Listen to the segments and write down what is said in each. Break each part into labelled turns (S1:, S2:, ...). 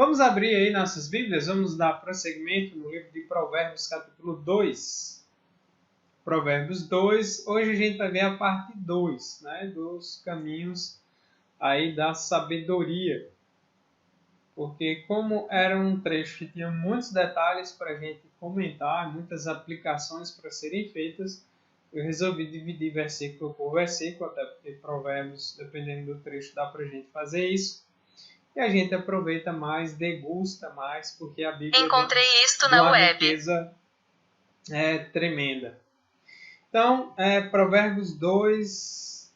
S1: Vamos abrir aí nossas Bíblias, vamos dar prosseguimento no livro de Provérbios, capítulo 2. Provérbios 2, hoje a gente vai ver a parte 2, né, dos caminhos aí da sabedoria. Porque como era um trecho que tinha muitos detalhes para a gente comentar, muitas aplicações para serem feitas, eu resolvi dividir versículo por versículo, até porque Provérbios, dependendo do trecho, dá para a gente fazer isso. E a gente aproveita mais, degusta mais, porque a Bíblia
S2: Encontrei isto
S1: de
S2: na
S1: uma
S2: web.
S1: riqueza tremenda. Então, Provérbios 2,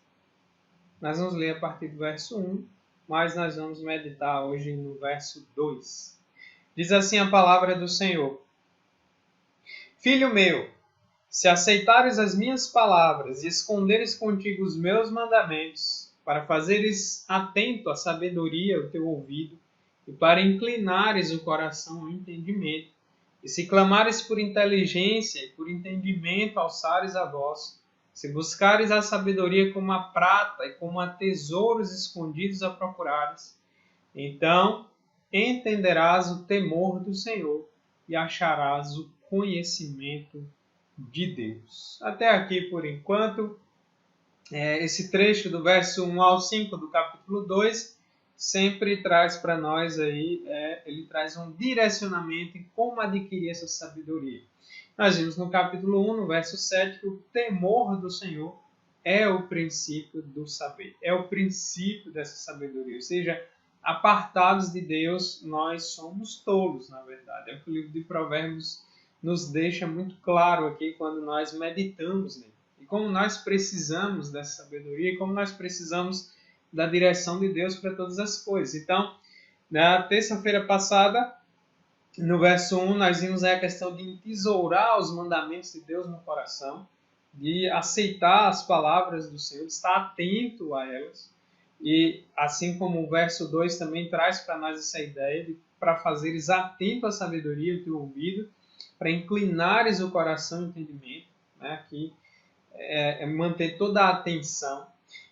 S1: nós vamos ler a partir do verso 1, mas nós vamos meditar hoje no verso 2. Diz assim a palavra do Senhor: Filho meu, se aceitares as minhas palavras e esconderes contigo os meus mandamentos, para fazeres atento à sabedoria o teu ouvido, e para inclinares o coração ao entendimento, e se clamares por inteligência e por entendimento alçares a voz, se buscares a sabedoria como a prata e como a tesouros escondidos a procurares, então entenderás o temor do Senhor e acharás o conhecimento de Deus. Até aqui por enquanto. Esse trecho do verso 1 ao 5 do capítulo 2 sempre traz para nós aí, ele traz um direcionamento em como adquirir essa sabedoria. Nós vimos no capítulo 1, no verso 7, que o temor do Senhor é o princípio do saber, é o princípio dessa sabedoria. Ou seja, apartados de Deus, nós somos tolos, na verdade. É o que o livro de Provérbios nos deixa muito claro aqui quando nós meditamos nele. E como nós precisamos dessa sabedoria, e como nós precisamos da direção de Deus para todas as coisas. Então, na terça-feira passada, no verso 1, nós vimos a questão de entesourar os mandamentos de Deus no coração, de aceitar as palavras do Senhor, de estar atento a elas. E assim como o verso 2 também traz para nós essa ideia de para fazeres atento à sabedoria, o teu ouvido, para inclinares o coração ao entendimento, né? Que manter toda a atenção.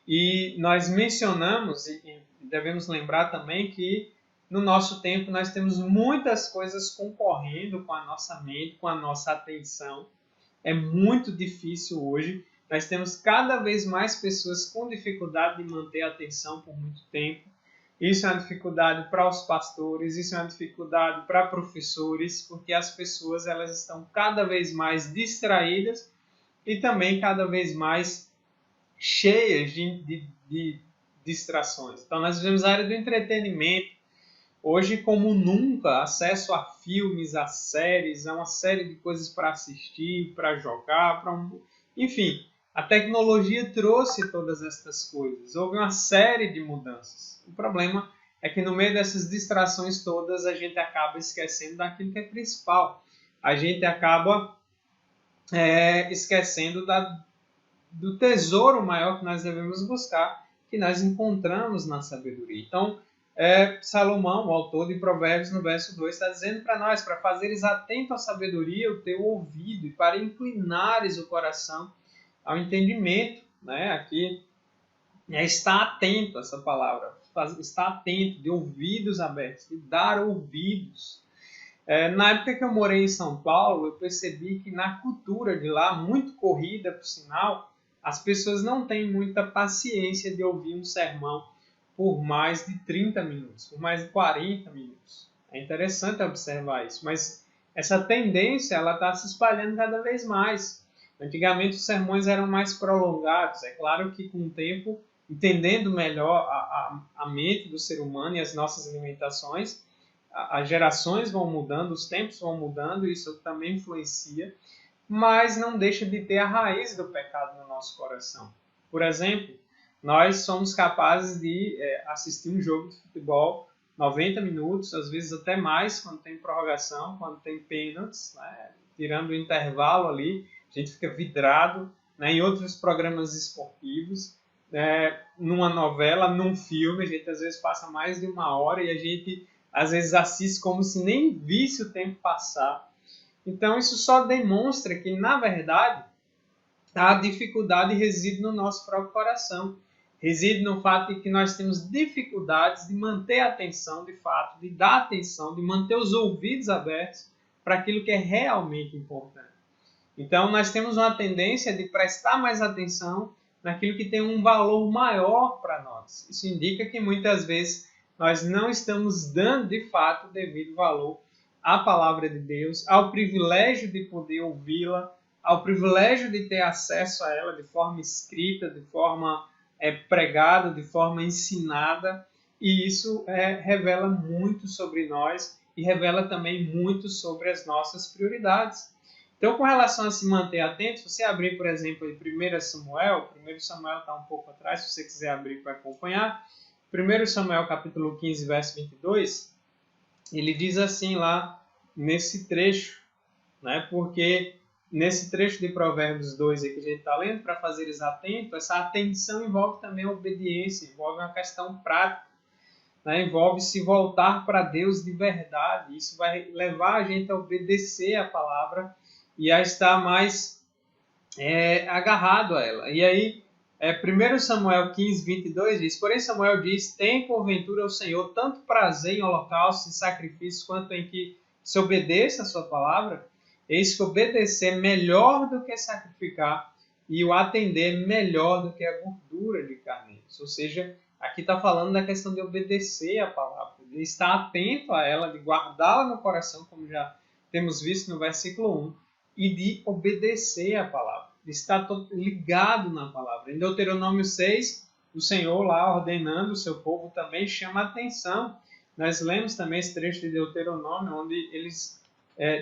S1: E nós mencionamos, e devemos lembrar também, que no nosso tempo nós temos muitas coisas concorrendo com a nossa mente, com a nossa atenção. É muito difícil hoje. Nós temos cada vez mais pessoas com dificuldade de manter a atenção por muito tempo. Isso é uma dificuldade para os pastores, isso é uma dificuldade para professores, porque as pessoas elas estão cada vez mais distraídas e também cada vez mais cheias de distrações. Então, nós vivemos a área do entretenimento. Hoje, como nunca, acesso a filmes, a séries, a uma série de coisas para assistir, para jogar, enfim, a tecnologia trouxe todas estas coisas. Houve uma série de mudanças. O problema é que no meio dessas distrações todas, a gente acaba esquecendo daquilo que é principal. A gente acaba esquecendo do tesouro maior que nós devemos buscar, que nós encontramos na sabedoria. Então, Salomão, o autor de Provérbios, no verso 2, está dizendo para nós, para fazeres atento à sabedoria o teu ouvido, e para inclinares o coração ao entendimento. Né? Aqui está atento, essa palavra, está atento, de ouvidos abertos, de dar ouvidos. Na época que eu morei em São Paulo, eu percebi que na cultura de lá, muito corrida, por sinal, as pessoas não têm muita paciência de ouvir um sermão por mais de 30 minutos, por mais de 40 minutos. É interessante observar isso, mas essa tendência está se espalhando cada vez mais. Antigamente os sermões eram mais prolongados. É claro que com o tempo, entendendo melhor a mente do ser humano e as nossas limitações, as gerações vão mudando, os tempos vão mudando, isso também influencia, mas não deixa de ter a raiz do pecado no nosso coração. Por exemplo, nós somos capazes de assistir um jogo de futebol 90 minutos, às vezes até mais, quando tem prorrogação, quando tem pênaltis, né? Tirando o intervalo ali, a gente fica vidrado, né? Em outros programas esportivos, numa novela, num filme, a gente às vezes passa mais de uma hora e a gente às vezes assiste como se nem visse o tempo passar. Então isso só demonstra que, na verdade, a dificuldade reside no nosso próprio coração, reside no fato de que nós temos dificuldades de manter a atenção, de fato, de dar atenção, de manter os ouvidos abertos para aquilo que é realmente importante. Então, nós temos uma tendência de prestar mais atenção naquilo que tem um valor maior para nós. Isso indica que muitas vezes nós não estamos dando, de fato, o devido valor à palavra de Deus, ao privilégio de poder ouvi-la, ao privilégio de ter acesso a ela de forma escrita, de forma pregada, de forma ensinada. E isso revela muito sobre nós e revela também muito sobre as nossas prioridades. Então, com relação a se manter atento, se você abrir, por exemplo, em 1 Samuel está um pouco atrás, se você quiser abrir para acompanhar, 1 Samuel capítulo 15, verso 22, ele diz assim lá nesse trecho, né? Porque nesse trecho de Provérbios 2 que a gente está lendo, para fazeres atento, essa atenção envolve também a obediência, envolve uma questão prática, né? Envolve se voltar para Deus de verdade. Isso vai levar a gente a obedecer a palavra e a estar mais agarrado a ela. E aí, 1 Samuel 15, 22 diz: Porém Samuel diz, tem porventura ao Senhor tanto prazer em holocaustos e sacrifícios, quanto em que se obedeça a sua palavra? Eis que obedecer é melhor do que sacrificar, e o atender melhor do que a gordura de carneiros. Ou seja, aqui está falando da questão de obedecer a palavra, de estar atento a ela, de guardá-la no coração, como já temos visto no versículo 1, e de obedecer a palavra, de estar ligado na palavra. Em Deuteronômio 6, o Senhor lá ordenando o seu povo também chama a atenção. Nós lemos também esse trecho de Deuteronômio, onde eles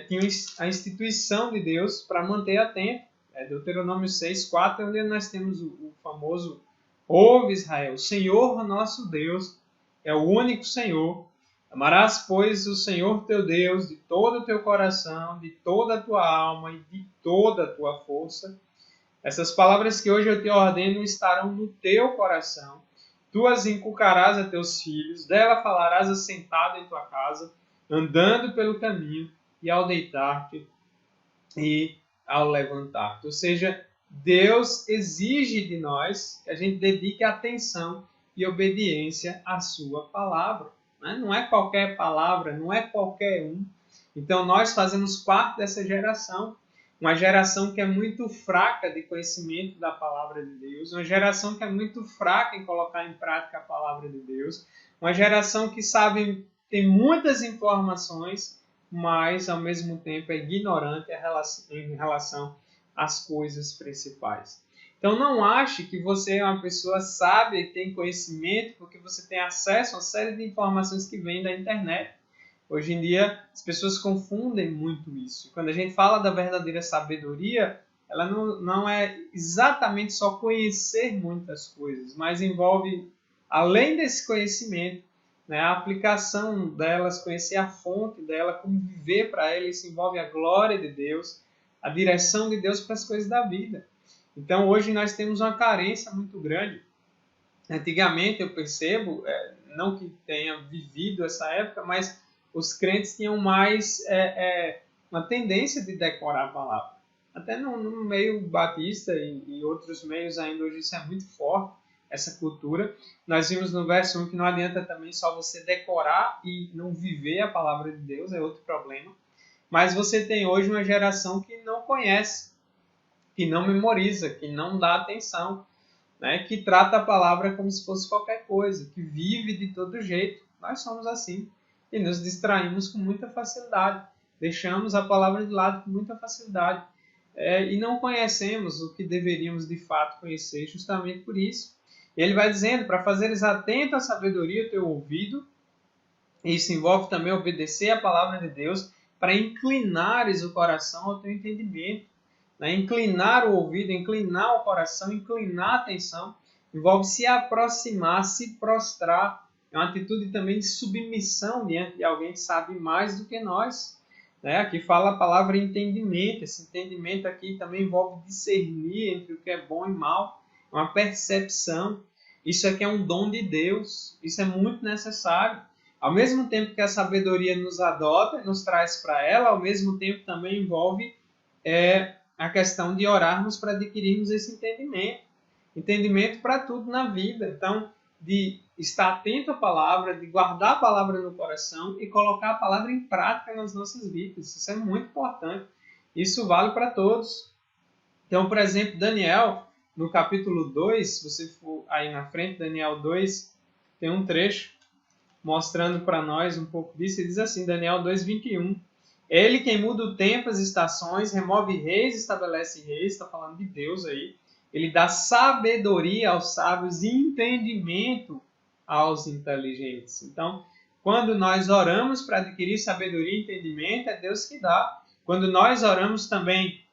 S1: tinham a instituição de Deus para manter atento. Deuteronômio 6, 4, onde nós temos o famoso: Ouve Israel, o Senhor nosso Deus é o único Senhor. Amarás, pois, o Senhor teu Deus de todo o teu coração, de toda a tua alma e de toda a tua força. Essas palavras que hoje eu te ordeno estarão no teu coração. Tu as inculcarás a teus filhos, dela falarás assentado em tua casa, andando pelo caminho e ao deitar-te e ao levantar-te. Ou seja, Deus exige de nós que a gente dedique atenção e obediência à sua palavra. Não é qualquer palavra, não é qualquer um. Então nós fazemos parte dessa geração, uma geração que é muito fraca de conhecimento da palavra de Deus, uma geração que é muito fraca em colocar em prática a palavra de Deus, uma geração que tem muitas informações, mas ao mesmo tempo é ignorante em relação às coisas principais. Então não ache que você é uma pessoa sábia e tem conhecimento porque você tem acesso a uma série de informações que vêm da internet. Hoje em dia as pessoas confundem muito isso. Quando a gente fala da verdadeira sabedoria, ela não é exatamente só conhecer muitas coisas, mas envolve, além desse conhecimento, né, a aplicação delas, conhecer a fonte dela, como viver para ela. Isso envolve a glória de Deus, a direção de Deus para as coisas da vida. Então, hoje nós temos uma carência muito grande. Antigamente, eu percebo, não que tenha vivido essa época, mas os crentes tinham mais uma tendência de decorar a palavra. Até no meio batista e outros meios ainda hoje isso é muito forte, essa cultura. Nós vimos no verso 1 que não adianta também só você decorar e não viver a palavra de Deus, é outro problema. Mas você tem hoje uma geração que não conhece, que não memoriza, que não dá atenção, né? Que trata a palavra como se fosse qualquer coisa, que vive de todo jeito. Nós somos assim e nos distraímos com muita facilidade, deixamos a palavra de lado com muita facilidade e não conhecemos o que deveríamos de fato conhecer, justamente por isso. Ele vai dizendo, para fazeres atento à sabedoria o teu ouvido, isso envolve também obedecer a palavra de Deus, para inclinares o coração ao teu entendimento. Inclinar o ouvido, inclinar o coração, inclinar a atenção, envolve se aproximar, se prostrar. É uma atitude também de submissão diante de alguém que sabe mais do que nós. Aqui fala a palavra entendimento. Esse entendimento aqui também envolve discernir entre o que é bom e mal, uma percepção. Isso aqui é um dom de Deus, isso é muito necessário. Ao mesmo tempo que a sabedoria nos adota, nos traz para ela, ao mesmo tempo também envolve a questão de orarmos para adquirirmos esse entendimento. Entendimento para tudo na vida. Então, de estar atento à palavra, de guardar a palavra no coração e colocar a palavra em prática nas nossas vidas. Isso é muito importante. Isso vale para todos. Então, por exemplo, Daniel, no capítulo 2, se você for aí na frente, Daniel 2, tem um trecho mostrando para nós um pouco disso. Ele diz assim, Daniel 2:21. Ele quem muda o tempo, as estações, remove reis, estabelece reis, está falando de Deus aí. Ele dá sabedoria aos sábios e entendimento aos inteligentes. Então, quando nós oramos para adquirir sabedoria e entendimento, é Deus que dá. Quando nós oramos também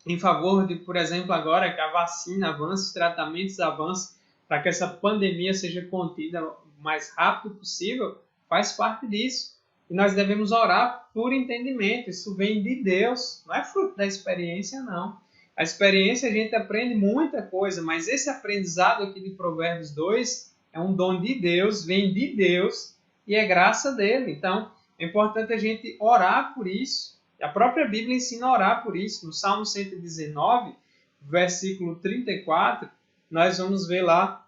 S1: em favor de, por exemplo, agora que a vacina avance, os tratamentos avancem, para que essa pandemia seja contida o mais rápido possível, faz parte disso. E nós devemos orar por entendimento. Isso vem de Deus, não é fruto da experiência, não. A experiência a gente aprende muita coisa, mas esse aprendizado aqui de Provérbios 2 é um dom de Deus, vem de Deus e é graça dele. Então, é importante a gente orar por isso. A própria Bíblia ensina a orar por isso. No Salmo 119, versículo 34, nós vamos ver lá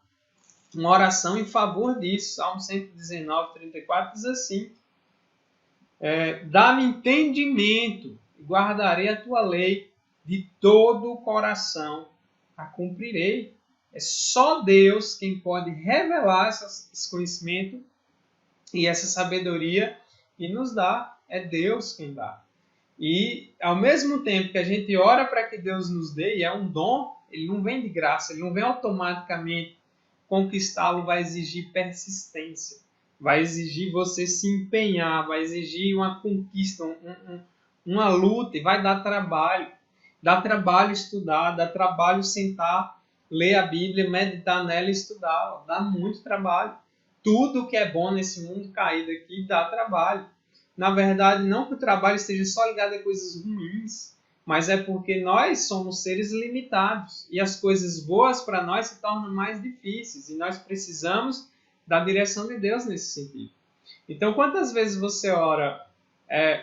S1: uma oração em favor disso. Salmo 119, 34 diz assim: dá-me entendimento e guardarei a tua lei, de todo o coração a cumprirei. É só Deus quem pode revelar esse conhecimento e essa sabedoria e nos dá. É Deus quem dá. E ao mesmo tempo que a gente ora para que Deus nos dê, e é um dom, ele não vem de graça, ele não vem automaticamente. Conquistá-lo vai exigir persistência, vai exigir você se empenhar, vai exigir uma conquista, uma luta, e vai dar trabalho. Dá trabalho estudar, dá trabalho sentar, ler a Bíblia, meditar nela e estudar. Dá muito trabalho. Tudo que é bom nesse mundo caído aqui dá trabalho. Na verdade, não que o trabalho esteja só ligado a coisas ruins, mas é porque nós somos seres limitados e as coisas boas para nós se tornam mais difíceis e nós precisamos da direção de Deus nesse sentido. Então, quantas vezes você ora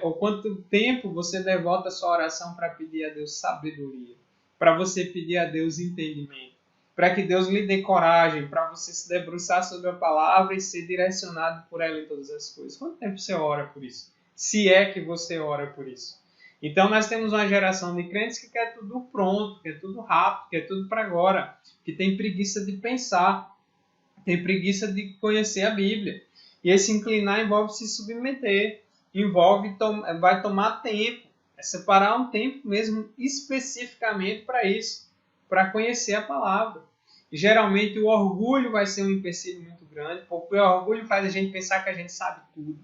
S1: ou quanto tempo você devota a sua oração para pedir a Deus sabedoria, para você pedir a Deus entendimento, para que Deus lhe dê coragem, para você se debruçar sobre a palavra e ser direcionado por ela em todas as coisas. Quanto tempo você ora por isso? Se é que você ora por isso. Então nós temos uma geração de crentes que quer tudo pronto, quer tudo rápido, quer tudo para agora, que tem preguiça de pensar, tem preguiça de conhecer a Bíblia. E esse inclinar envolve se submeter, vai tomar tempo, é separar um tempo mesmo especificamente para isso, para conhecer a palavra. E geralmente o orgulho vai ser um empecilho muito grande, porque o orgulho faz a gente pensar que a gente sabe tudo.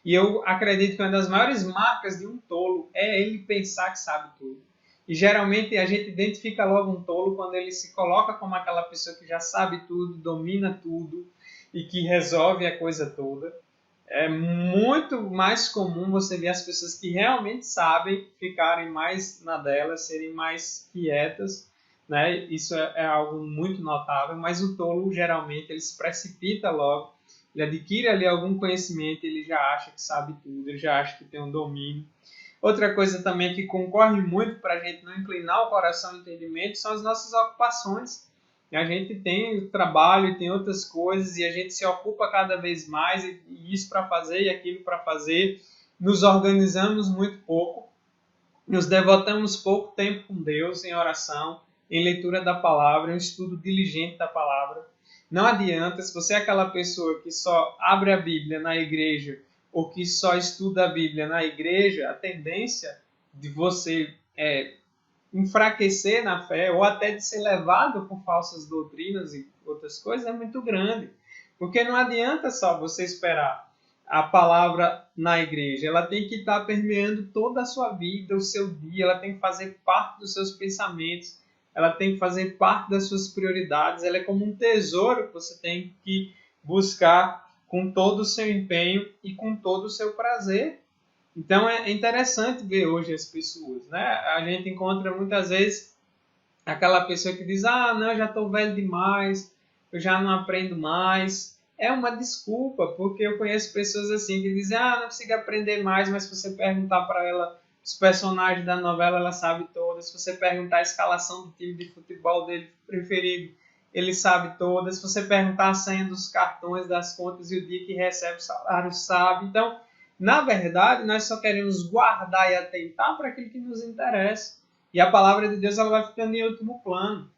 S1: E eu acredito que uma das maiores marcas de um tolo é ele pensar que sabe tudo. E geralmente a gente identifica logo um tolo quando ele se coloca como aquela pessoa que já sabe tudo, domina tudo e que resolve a coisa toda. É muito mais comum você ver as pessoas que realmente sabem ficarem mais na delas, serem mais quietas, né? Isso é algo muito notável, mas o tolo geralmente ele se precipita logo, ele adquire ali algum conhecimento, ele já acha que sabe tudo, ele já acha que tem um domínio. Outra coisa também que concorre muito para a gente não inclinar o coração ao entendimento são as nossas ocupações. A gente tem trabalho, tem outras coisas e a gente se ocupa cada vez mais e isso para fazer e aquilo para fazer. Nos organizamos muito pouco, nos devotamos pouco tempo com Deus em oração, em leitura da palavra, em estudo diligente da palavra. Não adianta, se você é aquela pessoa que só abre a Bíblia na igreja ou que só estuda a Bíblia na igreja, a tendência de você enfraquecer na fé ou até de ser levado por falsas doutrinas e outras coisas é muito grande. Porque não adianta só você esperar a palavra na igreja. Ela tem que estar permeando toda a sua vida, o seu dia. Ela tem que fazer parte dos seus pensamentos. Ela tem que fazer parte das suas prioridades. Ela é como um tesouro que você tem que buscar com todo o seu empenho e com todo o seu prazer. Então é interessante ver hoje as pessoas, né? A gente encontra muitas vezes aquela pessoa que diz: não, eu já estou velho demais, eu já não aprendo mais. É uma desculpa, porque eu conheço pessoas assim que dizem: não consigo aprender mais, mas se você perguntar para ela os personagens da novela, ela sabe todas. Se você perguntar a escalação do time de futebol dele preferido, ele sabe todas. Se você perguntar a senha dos cartões, das contas e o dia que recebe o salário, sabe. Então, na verdade, nós só queremos guardar e atentar para aquilo que nos interessa. E a palavra de Deus ela vai ficando em último plano.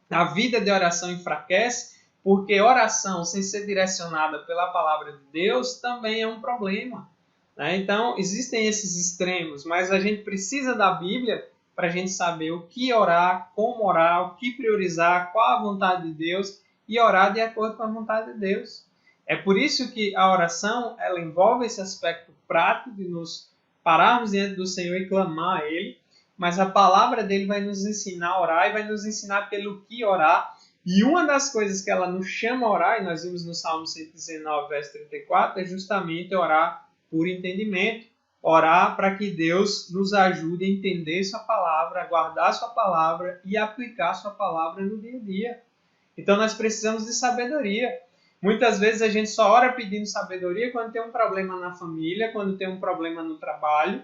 S1: A vida de oração enfraquece porque oração sem ser direcionada pela palavra de Deus também é um problema. Então, existem esses extremos, mas a gente precisa da Bíblia para a gente saber o que orar, como orar, o que priorizar, qual a vontade de Deus e orar de acordo com a vontade de Deus. É por isso que a oração ela envolve esse aspecto prático de nos pararmos diante do Senhor e clamar a Ele, mas a palavra dele vai nos ensinar a orar e vai nos ensinar pelo que orar. E uma das coisas que ela nos chama a orar, e nós vimos no Salmo 119, verso 34, é justamente orar por entendimento. Orar para que Deus nos ajude a entender sua palavra, a guardar sua palavra e aplicar sua palavra no dia a dia. Então nós precisamos de sabedoria. Muitas vezes a gente só ora pedindo sabedoria quando tem um problema na família, quando tem um problema no trabalho.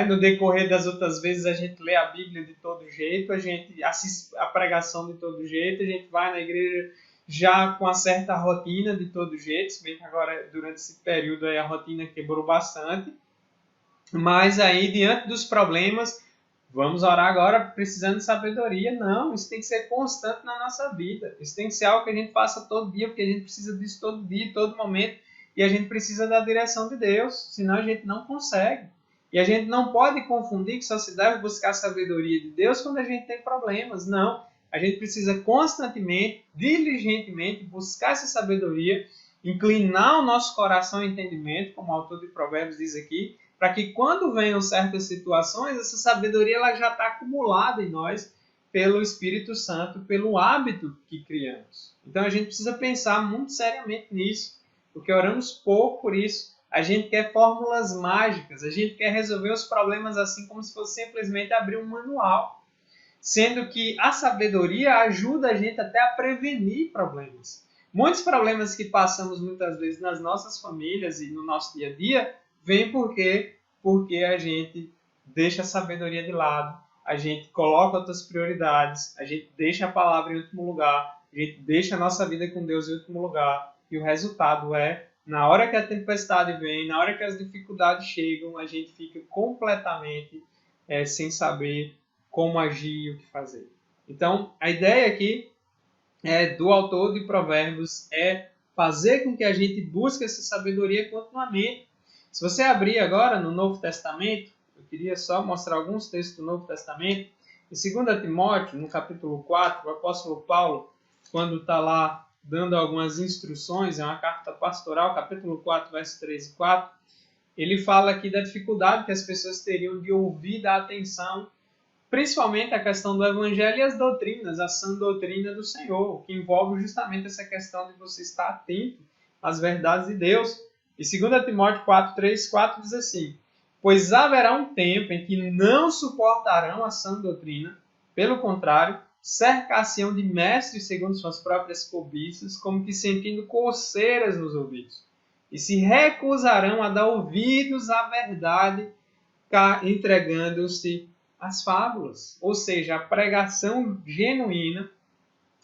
S1: No decorrer das outras vezes a gente lê a Bíblia de todo jeito, a gente assiste a pregação de todo jeito, a gente vai na igreja já com uma certa rotina de todo jeito, se bem que agora durante esse período aí a rotina quebrou bastante. Mas aí diante dos problemas, vamos orar agora precisando de sabedoria? Não, isso tem que ser constante na nossa vida. Isso tem que ser algo que a gente faça todo dia, porque a gente precisa disso todo dia, todo momento, e a gente precisa da direção de Deus, senão a gente não consegue. E a gente não pode confundir que só se deve buscar a sabedoria de Deus quando a gente tem problemas. Não. A gente precisa constantemente, diligentemente, buscar essa sabedoria, inclinar o nosso coração ao entendimento, como o autor de Provérbios diz aqui, para que quando venham certas situações, essa sabedoria ela já está acumulada em nós pelo Espírito Santo, pelo hábito que criamos. Então a gente precisa pensar muito seriamente nisso, porque oramos pouco por isso. A gente quer fórmulas mágicas, a gente quer resolver os problemas assim como se fosse simplesmente abrir um manual. Sendo que a sabedoria ajuda a gente até a prevenir problemas. Muitos problemas que passamos muitas vezes nas nossas famílias e no nosso dia a dia, vêm porque a gente deixa a sabedoria de lado, a gente coloca outras prioridades, a gente deixa a palavra em último lugar, a gente deixa a nossa vida com Deus em último lugar, e o resultado é na hora que a tempestade vem, na hora que as dificuldades chegam, a gente fica completamente sem saber como agir e o que fazer. Então, a ideia aqui do autor de Provérbios é fazer com que a gente busque essa sabedoria continuamente. Se você abrir agora no Novo Testamento, eu queria só mostrar alguns textos do Novo Testamento. Em 2 Timóteo, no capítulo 4, o apóstolo Paulo, quando está lá dando algumas instruções, é uma carta pastoral, capítulo 4, verso 3 e 4, ele fala aqui da dificuldade que as pessoas teriam de ouvir, dar atenção, principalmente a questão do evangelho e as doutrinas, a sã doutrina do Senhor, que envolve justamente essa questão de você estar atento às verdades de Deus. E 2 Timóteo 4, 3, 4 diz assim: pois haverá um tempo em que não suportarão a sã doutrina, pelo contrário, cercar-se-ão de mestres segundo suas próprias cobiças, como que sentindo coceiras nos ouvidos, e se recusarão a dar ouvidos à verdade, entregando-se às fábulas. Ou seja, a pregação genuína,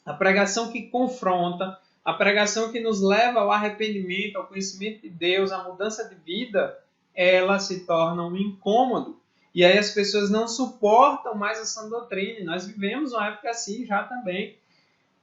S1: a pregação que confronta, a pregação que nos leva ao arrependimento, ao conhecimento de Deus, à mudança de vida, ela se torna um incômodo. E aí as pessoas não suportam mais essa doutrina. Nós vivemos uma época assim já também.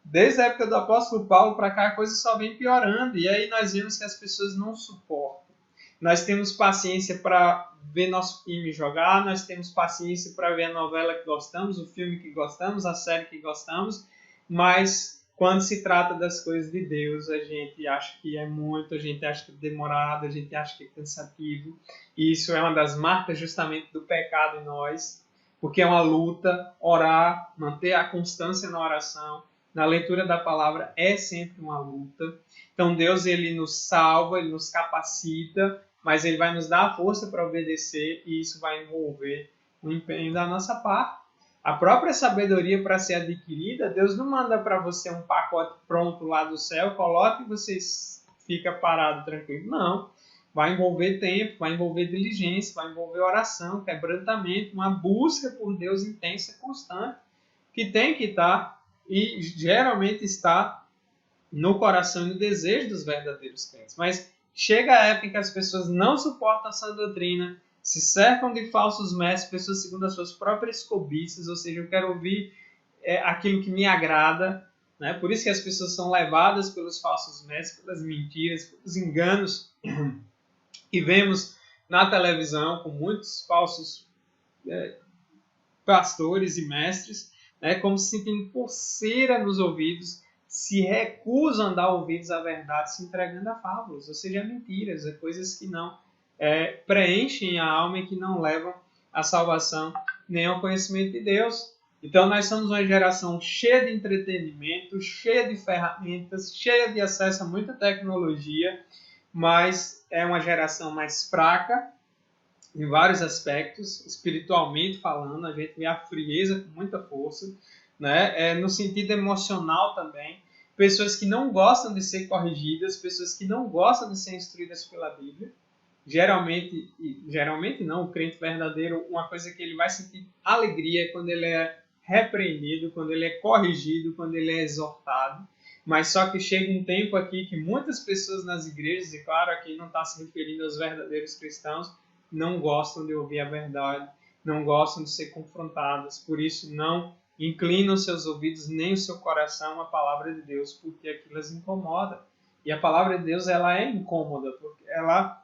S1: Desde a época do apóstolo Paulo para cá, a coisa só vem piorando. E aí nós vemos que as pessoas não suportam. Nós temos paciência para ver nosso time jogar, nós temos paciência para ver a novela que gostamos, o filme que gostamos, a série que gostamos, mas quando se trata das coisas de Deus, a gente acha que é muito, a gente acha que é demorado, a gente acha que é cansativo. E isso é uma das marcas justamente do pecado em nós, porque é uma luta, orar, manter a constância na oração, na leitura da palavra é sempre uma luta. Então Deus ele nos salva, ele nos capacita, mas ele vai nos dar a força para obedecer e isso vai envolver o empenho da nossa parte. A própria sabedoria para ser adquirida, Deus não manda para você um pacote pronto lá do céu, coloca e você fica parado, tranquilo. Não. Vai envolver tempo, vai envolver diligência, vai envolver oração, quebrantamento, uma busca por Deus intensa e constante, que tem que estar e geralmente está no coração e no desejo dos verdadeiros crentes. Mas chega a época em que as pessoas não suportam essa doutrina, se cercam de falsos mestres, pessoas segundo as suas próprias cobiças, ou seja, eu quero ouvir aquilo que me agrada, né? Por isso que as pessoas são levadas pelos falsos mestres, pelas mentiras, pelos enganos que vemos na televisão, com muitos falsos pastores e mestres, né? Como se sentem pulseira nos ouvidos, se recusam a dar ouvidos à verdade, se entregando a fábulas, ou seja, a mentiras, a coisas que não preenchem a alma e que não levam à salvação nem ao conhecimento de Deus. Então nós somos uma geração cheia de entretenimento, cheia de ferramentas, cheia de acesso a muita tecnologia, mas é uma geração mais fraca em vários aspectos, espiritualmente falando, a gente vê a frieza com muita força, né? No sentido emocional também, pessoas que não gostam de ser corrigidas, pessoas que não gostam de ser instruídas pela Bíblia. Geralmente não, o crente verdadeiro, uma coisa que ele vai sentir alegria é quando ele é repreendido, quando ele é corrigido, quando ele é exortado. Mas só que chega um tempo aqui que muitas pessoas nas igrejas, e claro, aqui não está se referindo aos verdadeiros cristãos, não gostam de ouvir a verdade, não gostam de ser confrontadas, por isso não inclinam seus ouvidos nem o seu coração à palavra de Deus, porque aquilo as incomoda. E a palavra de Deus, ela é incômoda, porque ela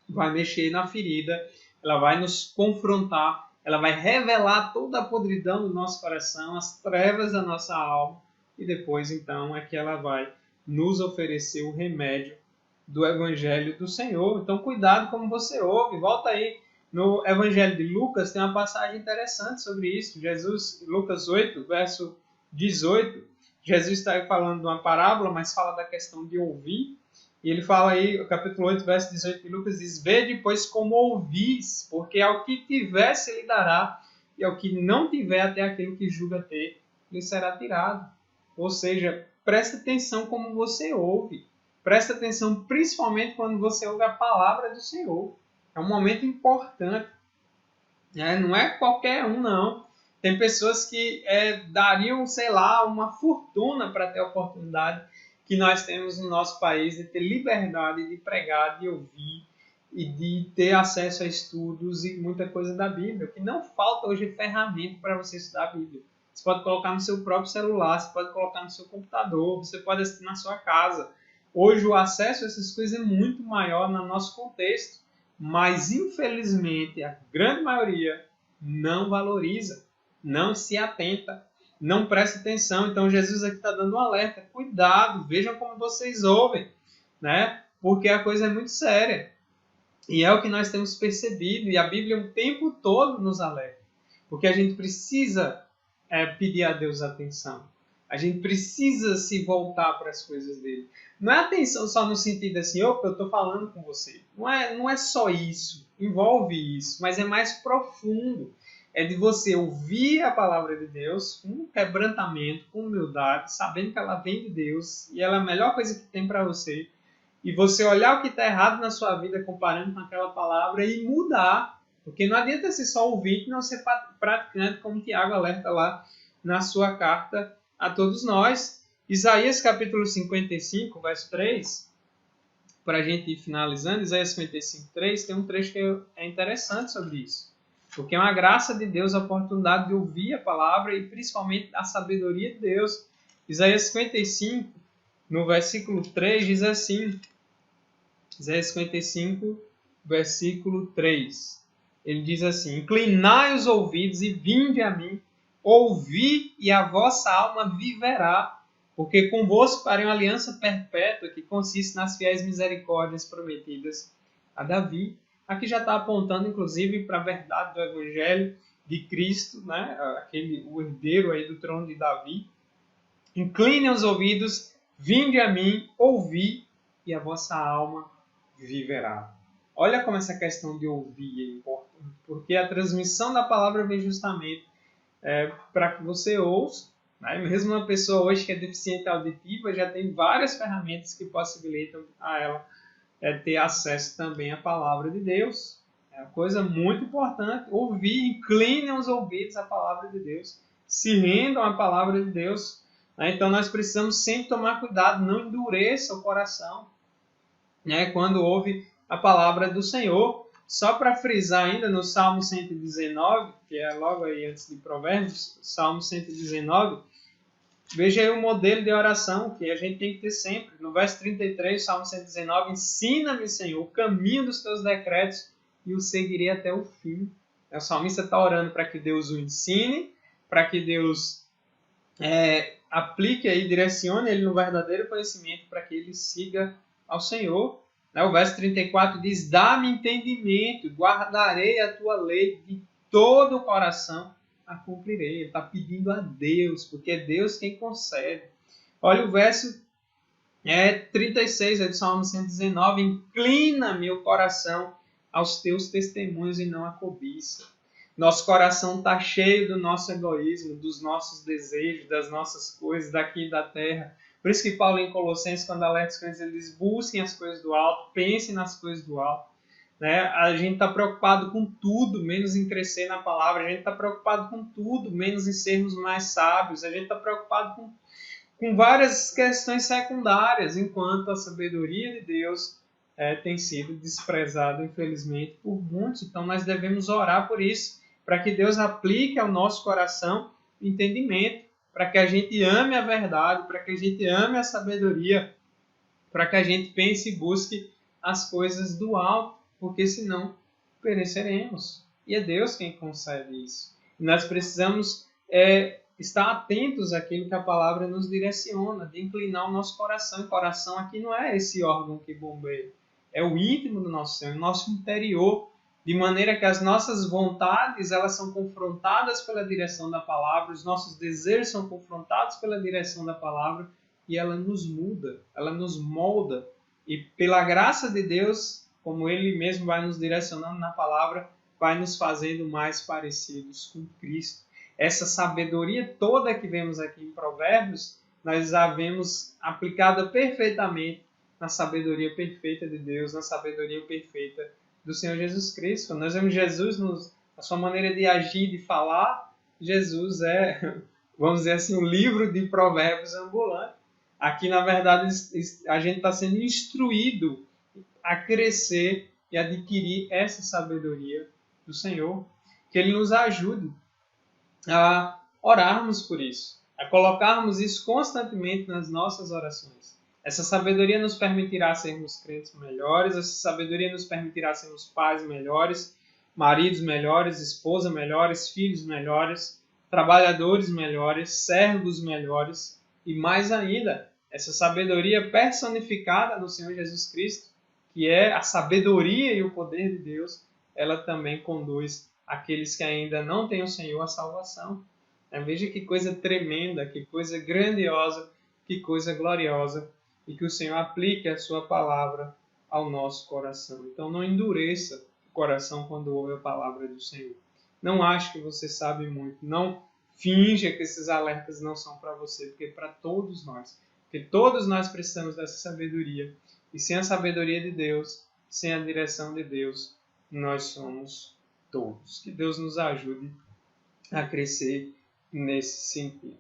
S1: vai mexer na ferida, ela vai nos confrontar, ela vai revelar toda a podridão do nosso coração, as trevas da nossa alma, e depois então é que ela vai nos oferecer o remédio do Evangelho do Senhor. Então cuidado como você ouve. Volta aí no Evangelho de Lucas, tem uma passagem interessante sobre isso. Jesus, Lucas 8, verso 18, Jesus está falando de uma parábola, mas fala da questão de ouvir. E ele fala aí, capítulo 8, verso 18 de Lucas, diz: vede, pois, como ouvis, porque ao que tiver se lhe dará, e ao que não tiver, até aquilo que julga ter, lhe será tirado. Ou seja, presta atenção como você ouve. Presta atenção principalmente quando você ouve a palavra do Senhor. É um momento importante. Não é qualquer um, não. Tem pessoas que dariam, sei lá, uma fortuna para ter a oportunidade que nós temos no nosso país de ter liberdade de pregar, de ouvir e de ter acesso a estudos e muita coisa da Bíblia. O que não falta hoje é ferramenta para você estudar a Bíblia. Você pode colocar no seu próprio celular, você pode colocar no seu computador, você pode assistir na sua casa. Hoje o acesso a essas coisas é muito maior no nosso contexto, mas infelizmente a grande maioria não valoriza, não se atenta, não presta atenção. Então Jesus aqui está dando um alerta: cuidado, vejam como vocês ouvem, né? Porque a coisa é muito séria. E é o que nós temos percebido, e a Bíblia o tempo todo nos alerta, porque a gente precisa pedir a Deus atenção. A gente precisa se voltar para as coisas dele. Não é atenção só no sentido assim, opa, eu estou falando com você. Não é só isso, envolve isso, mas é mais profundo. É de você ouvir a palavra de Deus com quebrantamento, com humildade, sabendo que ela vem de Deus e ela é a melhor coisa que tem para você. E você olhar o que está errado na sua vida comparando com aquela palavra e mudar. Porque não adianta ser só ouvir e não ser praticante, como o Tiago alerta lá na sua carta a todos nós. Isaías capítulo 55, verso 3, para a gente ir finalizando, Isaías 55, 3, tem um trecho que é interessante sobre isso. Porque é uma graça de Deus a oportunidade de ouvir a palavra e principalmente a sabedoria de Deus. Isaías 55, no versículo 3, diz assim, Isaías 55, versículo 3. Ele diz assim: inclinai os ouvidos e vinde a mim, ouvi e a vossa alma viverá, porque convosco farei uma aliança perpétua que consiste nas fiéis misericórdias prometidas a Davi. Aqui já está apontando, inclusive, para a verdade do Evangelho de Cristo, né? O herdeiro aí do trono de Davi. Inclinem os ouvidos, vinde a mim, ouvi e a vossa alma viverá. Olha como essa questão de ouvir é importante, porque a transmissão da palavra vem justamente para que você ouça. Né? Mesmo uma pessoa hoje que é deficiente auditiva já tem várias ferramentas que possibilitam a ela ter acesso também à palavra de Deus. É uma coisa muito importante. Ouvir, inclinem os ouvidos à palavra de Deus, se rendam à palavra de Deus, né? Então nós precisamos sempre tomar cuidado, não endureça o coração, né, quando ouve a palavra do Senhor. Só para frisar ainda no Salmo 119, que é logo aí antes de Provérbios, Salmo 119, veja aí o modelo de oração que a gente tem que ter sempre. No verso 33, Salmo 119, ensina-me, Senhor, o caminho dos teus decretos e o seguirei até o fim. O salmista está orando para que Deus o ensine, para que Deus aplique e direcione ele no verdadeiro conhecimento, para que ele siga ao Senhor. O verso 34 diz, dá-me entendimento, guardarei a tua lei de todo o coração, a cumprirei. Ele está pedindo a Deus, porque é Deus quem concede. Olha o verso 36 do Salmo 119, inclina-me o coração aos teus testemunhos e não a cobiça. Nosso coração está cheio do nosso egoísmo, dos nossos desejos, das nossas coisas daqui da terra. Por isso que Paulo em Colossenses, quando alerta os crentes, ele diz, busquem as coisas do alto, pensem nas coisas do alto. Né? A gente está preocupado com tudo, menos em crescer na palavra. A gente está preocupado com tudo, menos em sermos mais sábios. A gente está preocupado com várias questões secundárias, enquanto a sabedoria de Deus tem sido desprezada, infelizmente, por muitos. Então nós devemos orar por isso, para que Deus aplique ao nosso coração entendimento, para que a gente ame a verdade, para que a gente ame a sabedoria, para que a gente pense e busque as coisas do alto, porque senão pereceremos. E é Deus quem concede isso. E nós precisamos estar atentos àquilo que a palavra nos direciona, de inclinar o nosso coração. E coração aqui não é esse órgão que bombeia, é o íntimo do nosso ser, o nosso interior, de maneira que as nossas vontades elas são confrontadas pela direção da palavra, os nossos desejos são confrontados pela direção da palavra e ela nos muda, ela nos molda. E pela graça de Deus, como Ele mesmo vai nos direcionando na palavra, vai nos fazendo mais parecidos com Cristo. Essa sabedoria toda que vemos aqui em Provérbios, nós a vemos aplicada perfeitamente na sabedoria perfeita de Deus, na sabedoria perfeita do Senhor Jesus Cristo. Nós vemos Jesus, a sua maneira de agir, de falar. Jesus é, vamos dizer assim, um livro de provérbios ambulante. Aqui, na verdade, a gente está sendo instruído a crescer e adquirir essa sabedoria do Senhor. Que Ele nos ajude a orarmos por isso, a colocarmos isso constantemente nas nossas orações. Essa sabedoria nos permitirá sermos crentes melhores, essa sabedoria nos permitirá sermos pais melhores, maridos melhores, esposas melhores, filhos melhores, trabalhadores melhores, servos melhores e mais ainda, essa sabedoria personificada no Senhor Jesus Cristo, que é a sabedoria e o poder de Deus, ela também conduz aqueles que ainda não têm o Senhor à salvação. Veja que coisa tremenda, que coisa grandiosa, que coisa gloriosa, e que o Senhor aplique a sua palavra ao nosso coração. Então não endureça o coração quando ouve a palavra do Senhor. Não ache que você sabe muito. Não finja que esses alertas não são para você, porque é para todos nós. Porque todos nós precisamos dessa sabedoria. E sem a sabedoria de Deus, sem a direção de Deus, nós somos todos. Que Deus nos ajude a crescer nesse sentido.